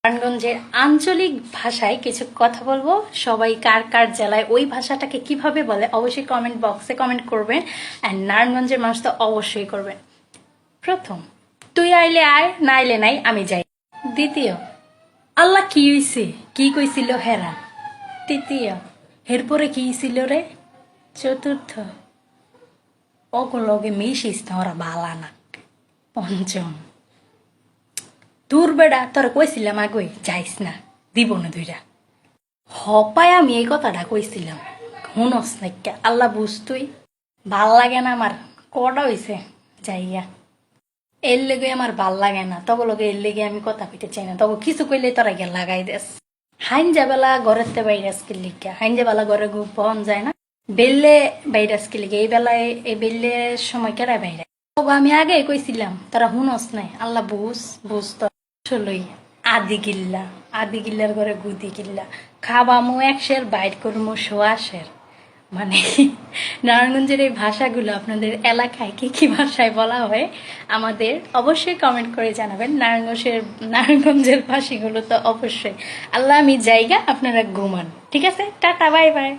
নারায়ণগঞ্জের আঞ্চলিক ভাষায় কিছু কথা বলবো। সবাই কার কার জেলায় ওই ভাষাটাকে কিভাবে বলে অবশ্যই কমেন্ট বক্সে কমেন্ট করবেন। অ্যান্ড নারায়ণগঞ্জের মানুষ তো অবশ্যই করবেন। প্রথম, তুই আইলে আয়, না আইলে নাই, আমি যাই। দ্বিতীয়, আল্লাহ কি হইছে, কি কইছিল হেরা। তৃতীয়, এরপরে কি ছিল রে। চতুর্থ, অগলগে মিশিস না, ওরা বালা না। পঞ্চম, দূর বেড়া, তোরা কইছিলাম আগে যাইস না, দিব না দুইটা। হপায় আমি এই কথাটা কইছিলাম, শুনস নাইকা। আল্লাহ বুঝতুই ভাল লাগে না আমার, কটা হইছে যাইয়া। এর লেগে আমার ভাল লাগে না, তবে লগে এর লেগে আমি কথা কইতে চাই না। তবে কিছু কইলে তোরা গিয়ে লাগাই দেস। হাইনজা বেলা ঘরের বাইরাস কে লিখা, হাইনজা বেলা ঘরে বহন যায় না, বেললে বাইরাস কে লিখে। এই বেলায় এই বেললে সময় কেড়ায় বাইরে। তবে আমি আগে কইছিলাম, তারা শুনস নাই। আল্লাহ বুঝ তো আসলেই আদি গিল্লার ঘরে গুদি গিল্লা খাবামো একশের, বাইট করবো সোয়াশের। মানে নারায়ণগঞ্জের এই ভাষাগুলো আপনাদের এলাকায় কি কি ভাষায় বলা হয় আমাদের অবশ্যই কমেন্ট করে জানাবেন। নারায়ণগঞ্জের ভাষাগুলো তো অবশ্যই। আল্লাহ আমি জায়গা, আপনারা ঘুমান। ঠিক আছে, টাটা, বাই বাই।